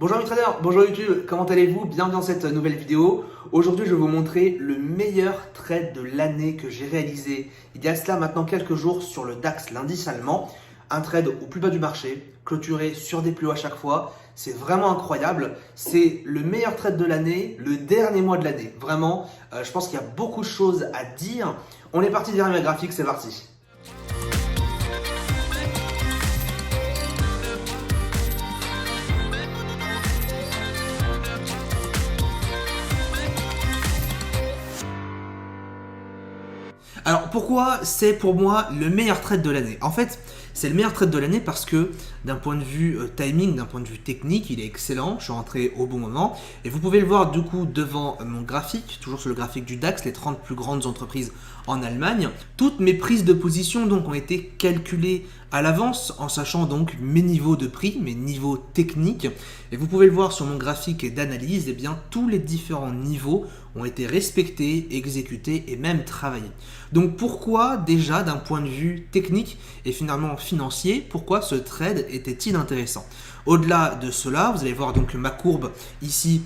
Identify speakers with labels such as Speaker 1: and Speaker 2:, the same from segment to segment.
Speaker 1: Bonjour mes traders, bonjour YouTube, comment allez-vous? Bienvenue dans cette nouvelle vidéo. Aujourd'hui je vais vous montrer le meilleur trade de l'année que j'ai réalisé il y a cela maintenant quelques jours sur le DAX, l'indice allemand. Un trade au plus bas du marché, clôturé sur des plus hauts à chaque fois. C'est vraiment incroyable. C'est le meilleur trade de l'année, le dernier mois de l'année. Vraiment, je pense qu'il y a beaucoup de choses à dire. On est parti derrière mes graphiques, c'est parti. Alors pourquoi c'est pour moi le meilleur trade de l'année? En fait, c'est le meilleur trade de l'année parce que d'un point de vue timing, d'un point de vue technique, il est excellent. Je suis rentré au bon moment et vous pouvez le voir du coup devant mon graphique, toujours sur le graphique du DAX, les 30 plus grandes entreprises en Allemagne. Toutes mes prises de position donc ont été calculées à l'avance en sachant donc mes niveaux de prix, mes niveaux techniques. Et vous pouvez le voir sur mon graphique d'analyse, et bien tous les différents niveaux ont été respectés, exécutés et même travaillés. Donc pourquoi déjà d'un point de vue technique et finalement financier, pourquoi ce trade était-il intéressant? Au-delà de cela, vous allez voir donc ma courbe ici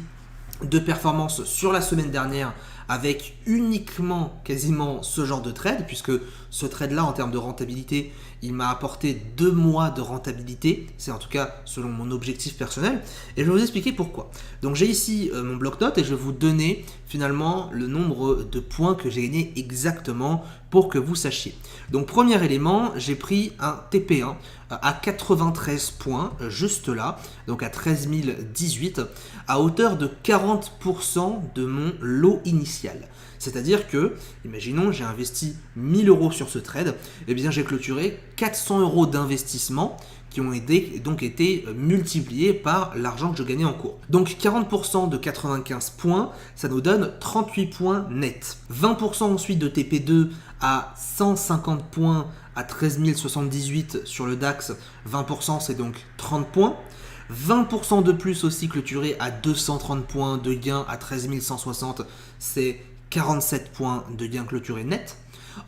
Speaker 1: de performance sur la semaine dernière avec uniquement quasiment ce genre de trade, puisque ce trade là en termes de rentabilité il m'a apporté 2 mois de rentabilité, c'est en tout cas selon mon objectif personnel, et je vais vous expliquer pourquoi. Donc j'ai ici mon bloc-notes et je vais vous donner finalement le nombre de points que j'ai gagné exactement pour que vous sachiez. Donc premier élément, j'ai pris un TP1 à 93 points, juste là, donc à 13 018, à hauteur de 40% de mon lot initial. C'est-à-dire que, imaginons, j'ai investi 1000 euros sur ce trade, et bien j'ai clôturé 400 euros d'investissement qui ont donc été multipliés par l'argent que je gagnais en cours. Donc 40% de 95 points, ça nous donne 38 points nets. 20% ensuite de TP2 à 150 points à 13 078 sur le DAX, 20% c'est donc 30 points. 20% de plus aussi clôturé à 230 points de gain à 13 160, c'est 47 points de gain clôturé net.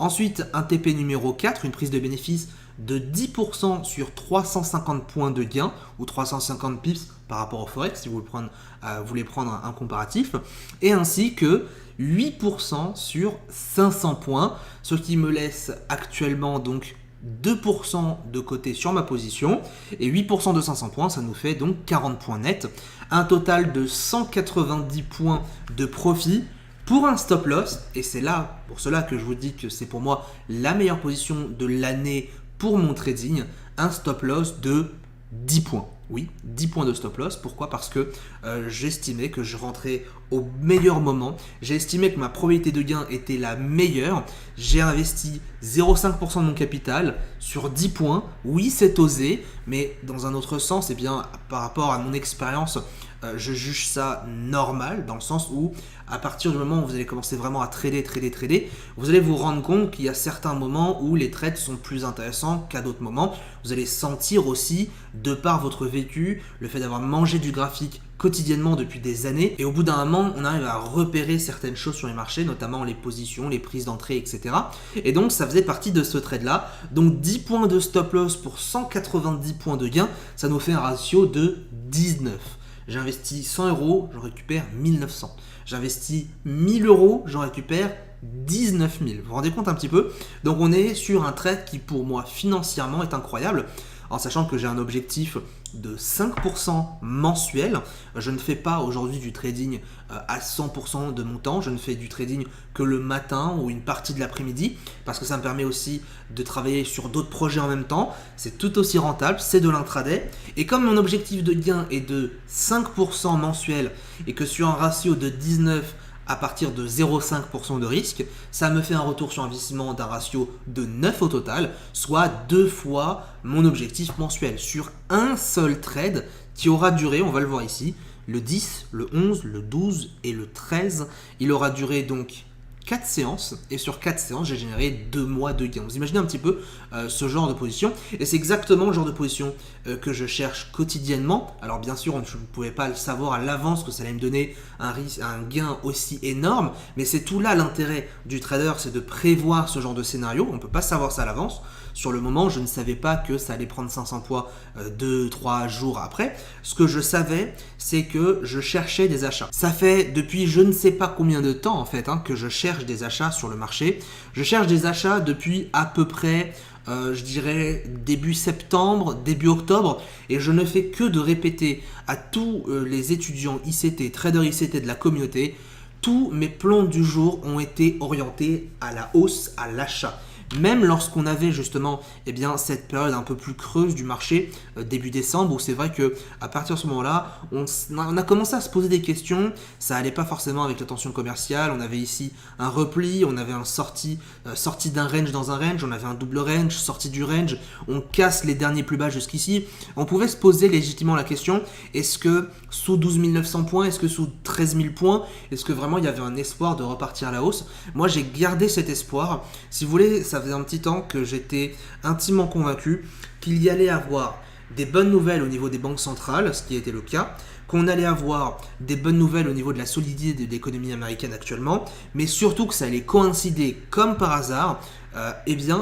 Speaker 1: Ensuite, un TP numéro 4, une prise de bénéfice de 10% sur 350 points de gain ou 350 pips par rapport au Forex si vous voulez prendre un comparatif, et ainsi que 8% sur 500 points, ce qui me laisse actuellement donc 2% de côté sur ma position et 8% de 500 points, ça nous fait donc 40 points nets, un total de 190 points de profit pour un stop loss, et c'est là pour cela que je vous dis que c'est pour moi la meilleure position de l'année pour mon trading, un stop loss de 10 points. Oui, 10 points de stop loss. Pourquoi? Parce que j'estimais que je rentrais au meilleur moment. J'ai estimé que ma probabilité de gain était la meilleure. J'ai investi 0,5% de mon capital sur 10 points. Oui, c'est osé, mais dans un autre sens, eh bien, par rapport à mon expérience, je juge ça normal, dans le sens où à partir du moment où vous allez commencer vraiment à trader, vous allez vous rendre compte qu'il y a certains moments où les trades sont plus intéressants qu'à d'autres moments. Vous allez sentir aussi, de par votre vécu, le fait d'avoir mangé du graphique quotidiennement depuis des années, et au bout d'un moment on arrive à repérer certaines choses sur les marchés, notamment les positions, les prises d'entrée, etc. Et donc ça faisait partie de ce trade là. Donc 10 points de stop loss pour 190 points de gain, ça nous fait un ratio de 19. J'investis 100 euros, j'en récupère 1900. J'investis 1000 euros, j'en récupère 19 000. Vous vous rendez compte un petit peu? Donc on est sur un trade qui pour moi financièrement est incroyable, en sachant que j'ai un objectif de 5% mensuel. Je ne fais pas aujourd'hui du trading à 100% de mon temps, je ne fais du trading que le matin ou une partie de l'après-midi, parce que ça me permet aussi de travailler sur d'autres projets en même temps. C'est tout aussi rentable, c'est de l'intraday, et comme mon objectif de gain est de 5% mensuel et que sur un ratio de 19 à partir de 0,5% de risque, ça me fait un retour sur investissement d'un ratio de 9 au total, soit 2 fois mon objectif mensuel sur un seul trade qui aura duré, on va le voir ici, le 10, le 11, le 12 et le 13. Il aura duré donc 4 séances, et sur 4 séances, j'ai généré 2 mois de gains. Vous imaginez un petit peu ce genre de position, et c'est exactement le genre de position que je cherche quotidiennement. Alors bien sûr, je ne pouvais pas le savoir à l'avance que ça allait me donner un gain aussi énorme, mais c'est tout là l'intérêt du trader, c'est de prévoir ce genre de scénario. On ne peut pas savoir ça à l'avance. Sur le moment, je ne savais pas que ça allait prendre 500 points 2-3 jours après. Ce que je savais, c'est que je cherchais des achats. Ça fait depuis je ne sais pas combien de temps en fait que je cherche des achats sur le marché. Je cherche des achats depuis à peu près, je dirais, début septembre, début octobre. Et je ne fais que de répéter à tous les étudiants ICT, traders ICT de la communauté, tous mes plans du jour ont été orientés à la hausse, à l'achat. Même lorsqu'on avait justement cette période un peu plus creuse du marché, début décembre, où c'est vrai qu'à partir de ce moment-là, on a commencé à se poser des questions, ça allait pas forcément avec la tension commerciale, on avait ici un repli, on avait un sortie d'un range dans un range, on avait un double range, sortie du range, on casse les derniers plus bas jusqu'ici, on pouvait se poser légitimement la question, est-ce que sous 12 900 points, est-ce que sous 13 000 points, est-ce que vraiment il y avait un espoir de repartir à la hausse? Moi j'ai gardé cet espoir, si vous voulez, ça faisait un petit temps que j'étais intimement convaincu qu'il y allait avoir des bonnes nouvelles au niveau des banques centrales, ce qui était le cas, qu'on allait avoir des bonnes nouvelles au niveau de la solidité de l'économie américaine actuellement, mais surtout que ça allait coïncider comme par hasard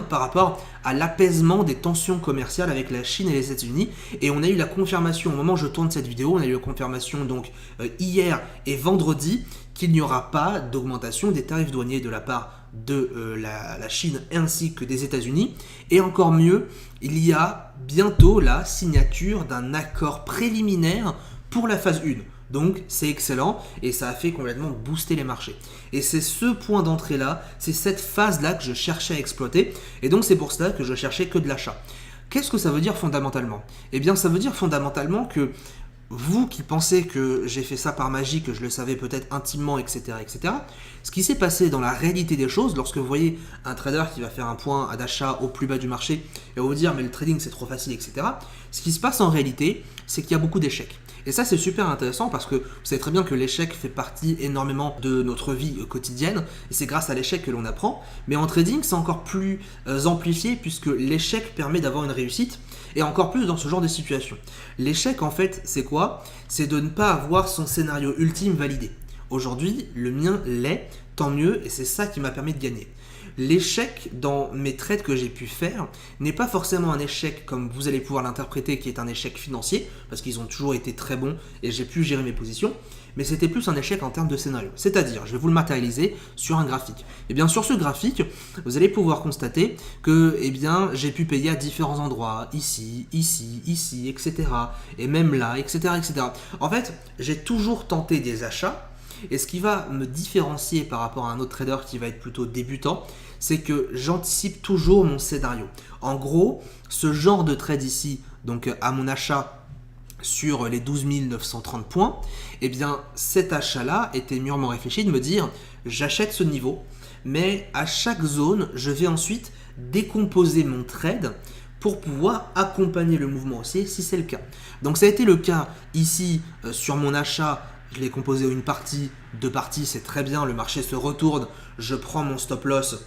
Speaker 1: par rapport à l'apaisement des tensions commerciales avec la Chine et les États-Unis. Et on a eu la confirmation, au moment où je tourne cette vidéo, on a eu la confirmation donc hier et vendredi qu'il n'y aura pas d'augmentation des tarifs douaniers de la part de la Chine ainsi que des États-Unis. Et encore mieux, il y a bientôt la signature d'un accord préliminaire pour la phase 1. Donc c'est excellent et ça a fait complètement booster les marchés. Et c'est ce point d'entrée là, c'est cette phase là que je cherchais à exploiter. Et donc c'est pour cela que je cherchais que de l'achat. Qu'est-ce que ça veut dire fondamentalement? Eh bien ça veut dire fondamentalement que vous qui pensez que j'ai fait ça par magie, que je le savais peut-être intimement, etc., ce qui s'est passé dans la réalité des choses, lorsque vous voyez un trader qui va faire un point d'achat au plus bas du marché et va vous dire mais le trading c'est trop facile, etc., ce qui se passe en réalité, c'est qu'il y a beaucoup d'échecs. Et ça c'est super intéressant parce que vous savez très bien que l'échec fait partie énormément de notre vie quotidienne et c'est grâce à l'échec que l'on apprend, mais en trading c'est encore plus amplifié puisque l'échec permet d'avoir une réussite et encore plus dans ce genre de situation. L'échec en fait c'est quoi? C'est de ne pas avoir son scénario ultime validé. Aujourd'hui le mien l'est, tant mieux, et c'est ça qui m'a permis de gagner. L'échec dans mes trades que j'ai pu faire n'est pas forcément un échec comme vous allez pouvoir l'interpréter qui est un échec financier parce qu'ils ont toujours été très bons et j'ai pu gérer mes positions, mais c'était plus un échec en termes de scénario. C'est-à-dire, je vais vous le matérialiser sur un graphique. Et bien sur ce graphique, vous allez pouvoir constater que j'ai pu payer à différents endroits, ici, etc. Et même là, etc. En fait, j'ai toujours tenté des achats. Et ce qui va me différencier par rapport à un autre trader qui va être plutôt débutant, c'est que j'anticipe toujours mon scénario. En gros, ce genre de trade ici, donc à mon achat sur les 12 930 points, eh bien cet achat-là était mûrement réfléchi de me dire j'achète ce niveau, mais à chaque zone, je vais ensuite décomposer mon trade pour pouvoir accompagner le mouvement haussier si c'est le cas. Donc ça a été le cas ici sur mon achat. Je l'ai composé en une partie, 2 parties, c'est très bien, le marché se retourne, je prends mon stop loss,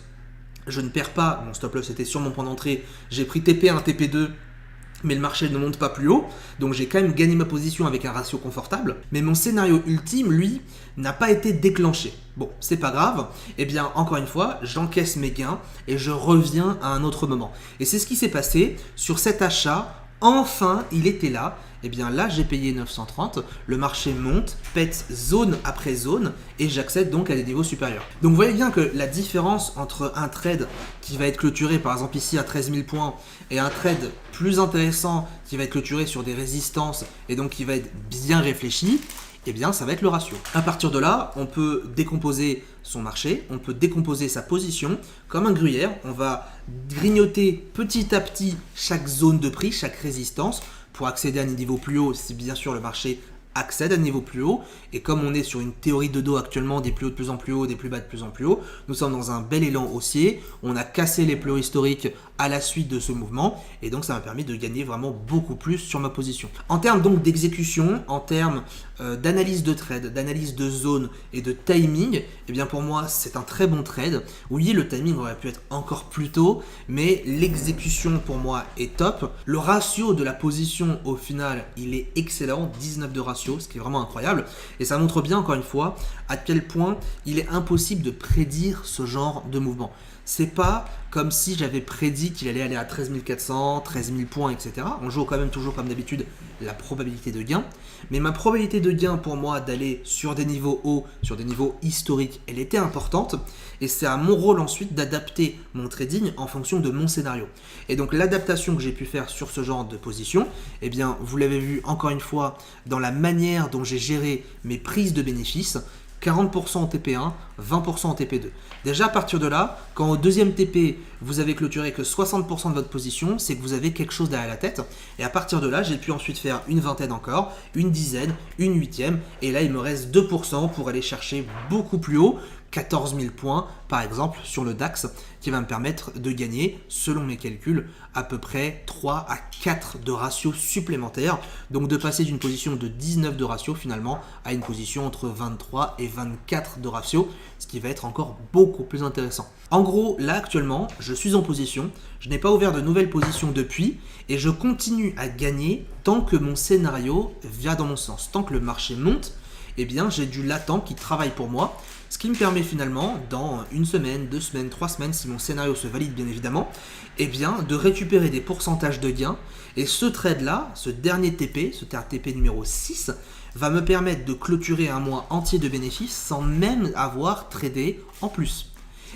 Speaker 1: je ne perds pas, mon stop loss était sur mon point d'entrée, j'ai pris TP1, TP2, mais le marché ne monte pas plus haut, donc j'ai quand même gagné ma position avec un ratio confortable, mais mon scénario ultime, lui, n'a pas été déclenché. Bon, c'est pas grave, encore une fois, j'encaisse mes gains et je reviens à un autre moment. Et c'est ce qui s'est passé sur cet achat. Enfin, il était là. Là, j'ai payé 930. Le marché monte, pète zone après zone et j'accède donc à des niveaux supérieurs. Donc, vous voyez bien que la différence entre un trade qui va être clôturé, par exemple ici à 13 000 points, et un trade plus intéressant qui va être clôturé sur des résistances et donc qui va être bien réfléchi, ça va être le ratio. À partir de là, on peut décomposer son marché, on peut décomposer sa position comme un gruyère. On va grignoter petit à petit chaque zone de prix, chaque résistance pour accéder à un niveau plus haut si bien sûr le marché accède à des niveaux plus hauts. Et comme on est sur une théorie de dos actuellement, des plus hauts de plus en plus hauts, des plus bas de plus en plus hauts, nous sommes dans un bel élan haussier. On a cassé les plus hauts historiques à la suite de ce mouvement. Et donc ça m'a permis de gagner vraiment beaucoup plus sur ma position. En termes donc d'exécution, en termes d'analyse de trade, d'analyse de zone et de timing, eh bien pour moi c'est un très bon trade. Oui, le timing aurait pu être encore plus tôt, mais l'exécution pour moi est top. Le ratio de la position au final, il est excellent, 19 de ratio, ce qui est vraiment incroyable. Et ça montre bien encore une fois à quel point il est impossible de prédire ce genre de mouvement. C'est pas comme si j'avais prédit qu'il allait aller à 13 400, 13 000 points, etc. On joue quand même toujours comme d'habitude la probabilité de gain. Mais ma probabilité de gain pour moi d'aller sur des niveaux hauts, sur des niveaux historiques, elle était importante. Et c'est à mon rôle ensuite d'adapter mon trading en fonction de mon scénario. Et donc l'adaptation que j'ai pu faire sur ce genre de position, eh bien vous l'avez vu encore une fois dans la manière dont j'ai géré mes prises de bénéfices. 40% en TP1, 20% en TP2. Déjà à partir de là, quand au deuxième TP, vous avez clôturé que 60% de votre position, c'est que vous avez quelque chose derrière la tête. Et à partir de là, j'ai pu ensuite faire une vingtaine encore, une dizaine, une huitième. Et là, il me reste 2% pour aller chercher beaucoup plus haut, 14 000 points par exemple sur le DAX, qui va me permettre de gagner, selon mes calculs, à peu près 3 à 4 de ratio supplémentaire. Donc de passer d'une position de 19 de ratio finalement à une position entre 23 et 24 de ratio, ce qui va être encore beaucoup plus intéressant. En gros, là actuellement, je suis en position, je n'ai pas ouvert de nouvelles positions depuis et je continue à gagner tant que mon scénario va dans mon sens. Tant que le marché monte, eh bien j'ai du latent qui travaille pour moi. Ce qui me permet finalement, dans une semaine, 2 semaines, 3 semaines, si mon scénario se valide bien évidemment, eh bien, de récupérer des pourcentages de gains. Et ce trade-là, ce dernier TP, ce TP numéro 6, va me permettre de clôturer un mois entier de bénéfices sans même avoir tradé en plus.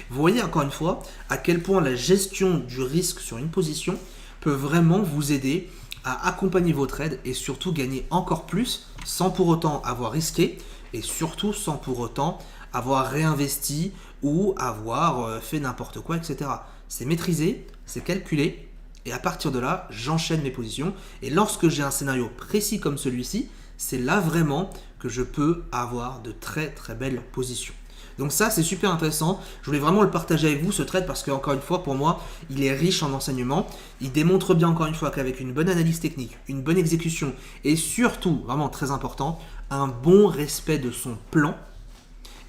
Speaker 1: Vous voyez encore une fois à quel point la gestion du risque sur une position peut vraiment vous aider à accompagner vos trades et surtout gagner encore plus sans pour autant avoir risqué et surtout sans pour autant avoir réinvesti ou avoir fait n'importe quoi, etc. C'est maîtrisé, c'est calculé, et à partir de là, j'enchaîne mes positions. Et lorsque j'ai un scénario précis comme celui-ci, c'est là vraiment que je peux avoir de très très belles positions. Donc ça, c'est super intéressant. Je voulais vraiment le partager avec vous, ce trade, parce que encore une fois, pour moi, il est riche en enseignements. Il démontre bien encore une fois qu'avec une bonne analyse technique, une bonne exécution, et surtout, vraiment très important, un bon respect de son plan,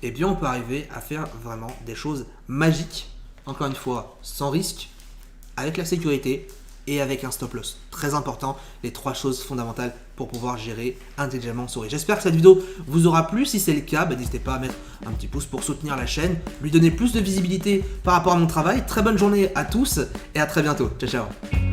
Speaker 1: eh bien on peut arriver à faire vraiment des choses magiques, encore une fois, sans risque, avec la sécurité et avec un stop loss. Très important, les 3 choses fondamentales pour pouvoir gérer intelligemment son risque. J'espère que cette vidéo vous aura plu. Si c'est le cas, n'hésitez pas à mettre un petit pouce pour soutenir la chaîne, lui donner plus de visibilité par rapport à mon travail. Très bonne journée à tous et à très bientôt. Ciao, ciao.